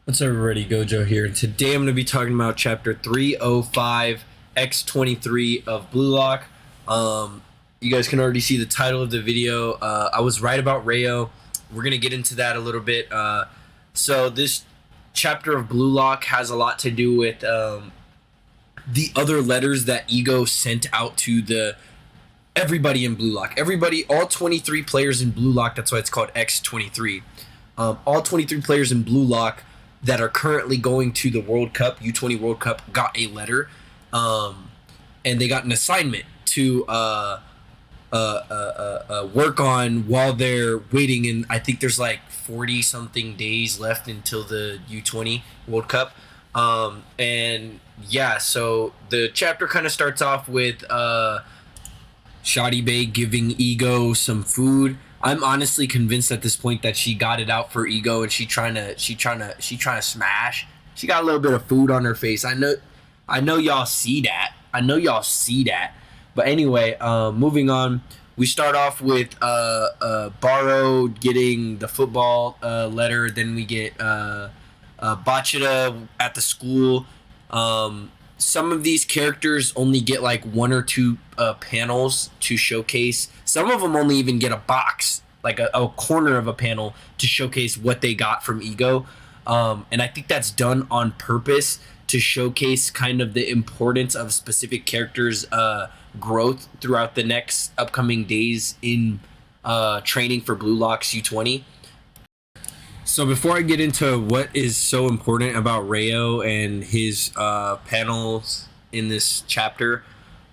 What's up, everybody? Gojo here, and today I'm going to be talking about Chapter 305 X23 of Blue Lock. You guys can already see the title of the video. I was right about Rayo. We're going to get into that a little bit. So this chapter of Blue Lock has a lot to do with the other letters that Ego sent out to everybody in Blue Lock. Everybody, all 23 players in Blue Lock. That's why it's called X23. All 23 players in Blue Lock that are currently going to the World Cup, U20 World Cup, got a letter, and they got an assignment to work on while they're waiting. And I think there's like 40 something days left until the U20 World Cup. And yeah, so the chapter kind of starts off with Shadi Bay giving Ego some food. I'm honestly convinced at this point that she got it out for Ego and she trying to smash. She got a little bit of food on her face. I know y'all see that. But anyway, moving on. We start off with Baro getting the football letter. Then we get Bachida at the school. Some of these characters only get like one or two panels to showcase. Some of them only even get a box, like a corner of a panel to showcase what they got from Ego. And I think that's done on purpose to showcase kind of the importance of specific characters' growth throughout the next upcoming days in training for Blue Lock's U20. So before I get into what is so important about Rayo and his panels in this chapter,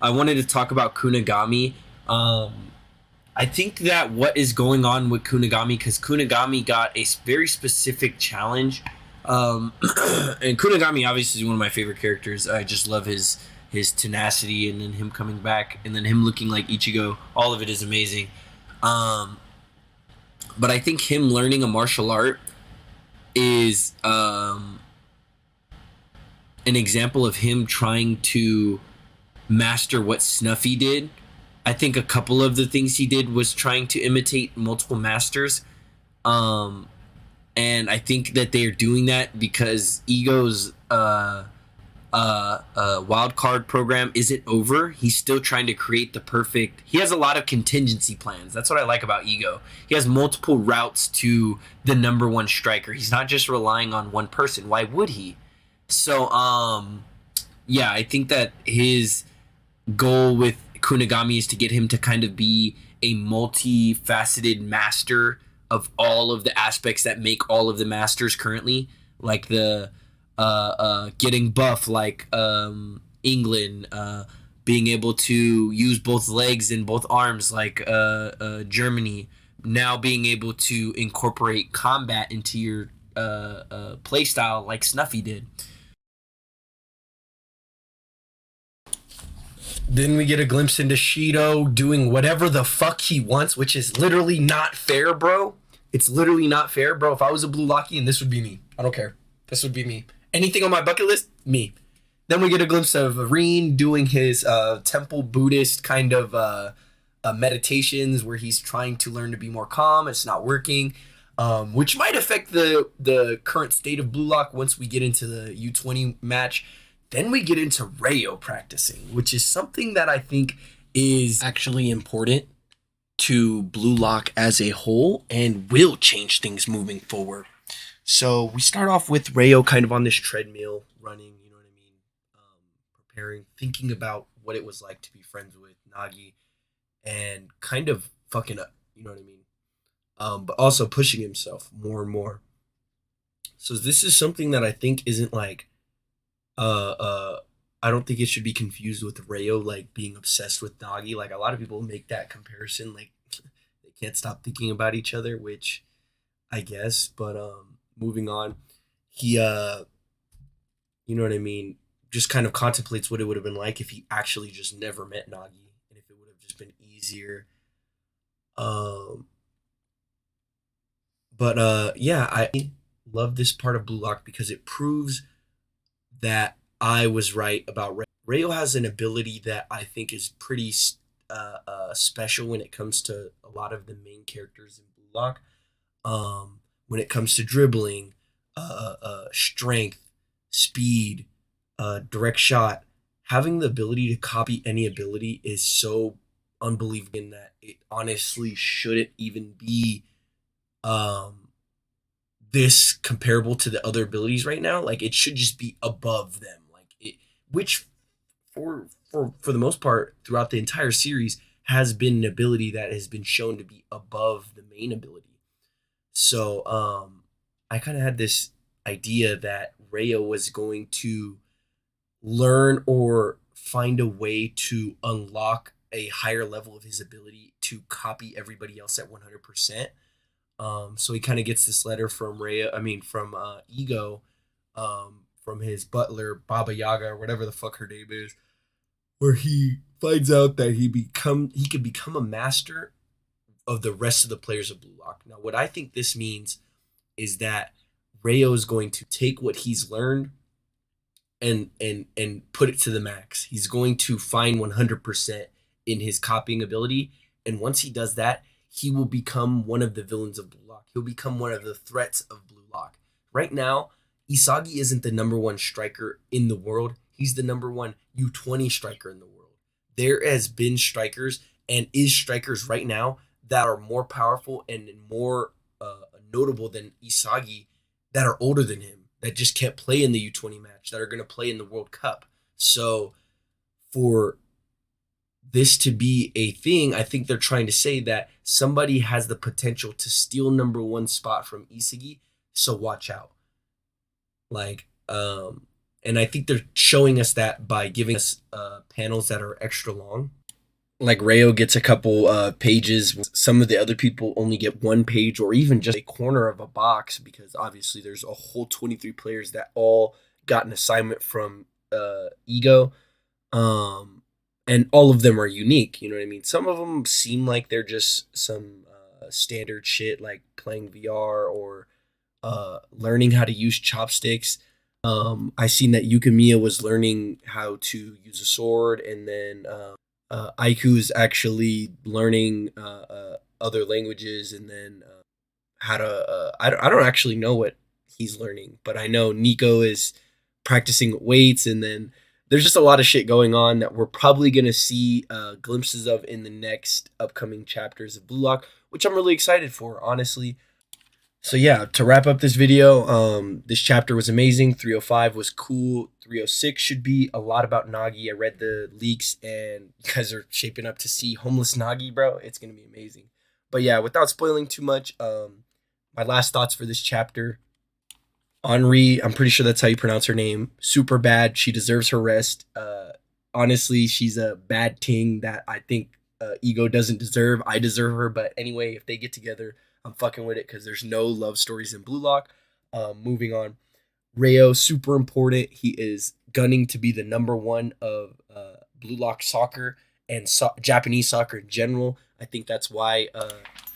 I wanted to talk about Kunigami. I think that what is going on with Kunigami, because Kunigami got a very specific challenge, and Kunigami obviously is one of my favorite characters. I just love his tenacity, and then him coming back, and then him looking like Ichigo. All of it is amazing. But I think him learning a martial art is an example of him trying to master what Snuffy did. I think a couple of the things he did was trying to imitate multiple masters. And I think that they are doing that because Ego's wild card program isn't over. He's still trying to create the perfect. He has a lot of contingency plans. That's what I like about Ego. He has multiple routes to the number one striker. He's not just relying on one person. Why would he? So yeah, I think that his goal with Kunigami is to get him to kind of be a multifaceted master of all of the aspects that make all of the masters currently, like the getting buff, like England, being able to use both legs and both arms, like Germany, now being able to incorporate combat into your play style like Snuffy did. Then we get a glimpse into Shido doing whatever the fuck he wants, which is literally not fair, bro. It's literally not fair, bro. If I was a Blue Locky, and this would be me. I don't care. This would be me. Anything on my bucket list, me. Then we get a glimpse of Areen doing his temple Buddhist kind of meditations where he's trying to learn to be more calm. It's not working, which might affect the current state of Blue Lock once we get into the U20 match. Then we get into Rayo practicing, which is something that I think is actually important to Blue Lock as a whole and will change things moving forward. So we start off with Rayo kind of on this treadmill running, you know what I mean? Preparing, thinking about what it was like to be friends with Nagi and kind of fucking up, you know what I mean? But also pushing himself more and more. So this is something that I think isn't like I don't think it should be confused with Rayo like being obsessed with Nagi. Like a lot of people make that comparison, like they can't stop thinking about each other, which I guess. But moving on, he you know what I mean, just kind of contemplates what it would have been like if he actually just never met Nagi and if it would have just been easier. Um but yeah, I love this part of Blue Lock because it proves that I was right about Rayo. Rayo has an ability that I think is pretty special when it comes to a lot of the main characters in Blue Lock. When it comes to dribbling, strength, speed, direct shot. Having the ability to copy any ability is so unbelievable in that it honestly shouldn't even be um this comparable to the other abilities right now. Like it should just be above them. Like it, which for the most part throughout the entire series has been an ability that has been shown to be above the main ability. So I kind of had this idea that Rayo was going to learn or find a way to unlock a higher level of his ability to copy everybody else at 100%. So he kind of gets this letter from from Ego, from his butler Baba Yaga or whatever the fuck her name is, where he finds out that he could become a master of the rest of the players of Blue Lock. Now, what I think this means is that Rayo is going to take what he's learned and put it to the max. He's going to find 100% in his copying ability, and once he does that, he will become one of the villains of Blue Lock. He'll become one of the threats of Blue Lock. Right now, Isagi isn't the number one striker in the world. He's the number one U20 striker in the world. There has been strikers and is strikers right now that are more powerful and more notable than Isagi that are older than him that just can't play in the U20 match that are going to play in the World Cup. So for this to be a thing, I think they're trying to say that somebody has the potential to steal number one spot from Isagi. So watch out. Like, and I think they're showing us that by giving us panels that are extra long. Like Rayo gets a couple pages. Some of the other people only get one page or even just a corner of a box because obviously there's a whole 23 players that all got an assignment from Ego. And all of them are unique. You know what I mean? Some of them seem like they're just some standard shit like playing VR or learning how to use chopsticks. I seen that Yukimiya was learning how to use a sword, and then Aiku's actually learning other languages, and then how to. I don't actually know what he's learning, but I know Nico is practicing weights, and then there's just a lot of shit going on that we're probably gonna see glimpses of in the next upcoming chapters of Blue Lock, which I'm really excited for, honestly. So yeah, to wrap up this video, this chapter was amazing. 305 was cool. 306 should be a lot about Nagi. I read the leaks and you guys are shaping up to see homeless Nagi, bro. It's gonna be amazing. But yeah, without spoiling too much, my last thoughts for this chapter. Henri, I'm pretty sure that's how you pronounce her name. Super bad. She deserves her rest. Honestly, she's a bad ting that I think Ego doesn't deserve. I deserve her, but anyway, if they get together, I'm fucking with it because there's no love stories in Blue Lock. Moving on. Rayo, super important. He is gunning to be the number one of Blue Lock soccer and Japanese soccer in general. I think that's why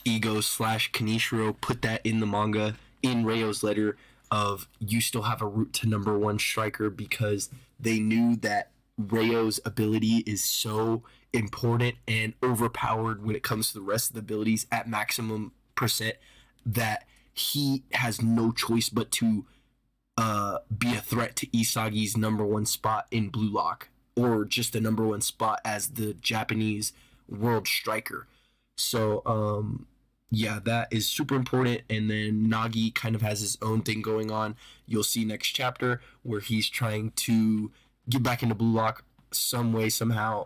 Ego / Kanishiro put that in the manga in Rayo's letter of you still have a route to number one striker, because they knew that Rayo's ability is so important and overpowered when it comes to the rest of the abilities at maximum percent that he has no choice but to be a threat to Isagi's number one spot in Blue Lock, or just the number one spot as the Japanese world striker. So yeah, that is super important. And then Nagi kind of has his own thing going on. You'll see next chapter where he's trying to get back into Blue Lock some way, somehow.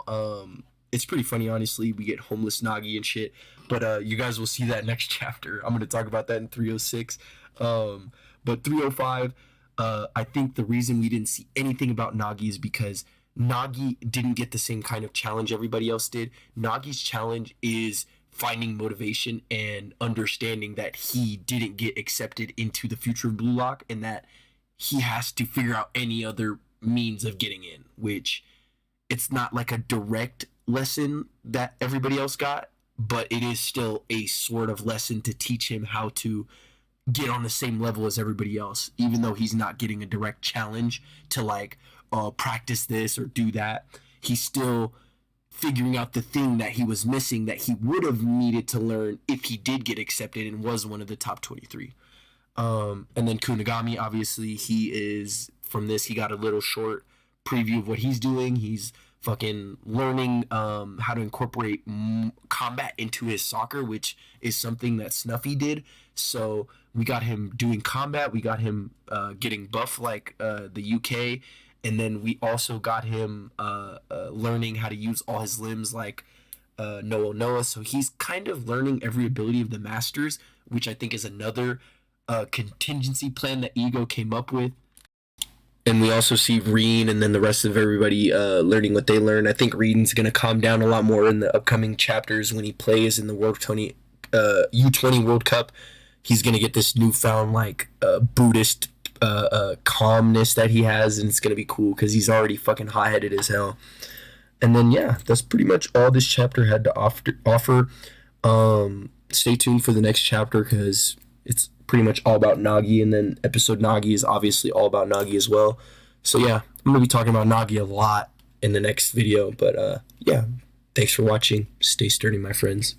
It's pretty funny, honestly. We get homeless Nagi and shit. But you guys will see that next chapter. I'm going to talk about that in 306. But 305, I think the reason we didn't see anything about Nagi is because Nagi didn't get the same kind of challenge everybody else did. Nagi's challenge is finding motivation and understanding that he didn't get accepted into the future of Blue Lock and that he has to figure out any other means of getting in, which it's not like a direct lesson that everybody else got, but it is still a sort of lesson to teach him how to get on the same level as everybody else, even though he's not getting a direct challenge to like practice this or do that. He's still figuring out the thing that he was missing that he would have needed to learn if he did get accepted and was one of the top 23. And then Kunigami, obviously, he is from this. He got a little short preview of what he's doing. He's fucking learning how to incorporate combat into his soccer, which is something that Snuffy did. So we got him doing combat. We got him getting buff like the UK, and then we also got him learning how to use all his limbs like Noah. So he's kind of learning every ability of the masters, which I think is another contingency plan that Ego came up with. And we also see Reen and then the rest of everybody learning what they learn. I think Reen's going to calm down a lot more in the upcoming chapters when he plays in the U20 World Cup. He's going to get this newfound like Buddhist calmness that he has, and it's going to be cool because he's already fucking hot-headed as hell. And then yeah, that's pretty much all this chapter had to offer. Stay tuned for the next chapter because it's pretty much all about Nagi, and then episode Nagi is obviously all about Nagi as well. So yeah, I'm gonna be talking about Nagi a lot in the next video. But yeah, thanks for watching. Stay sturdy, my friends.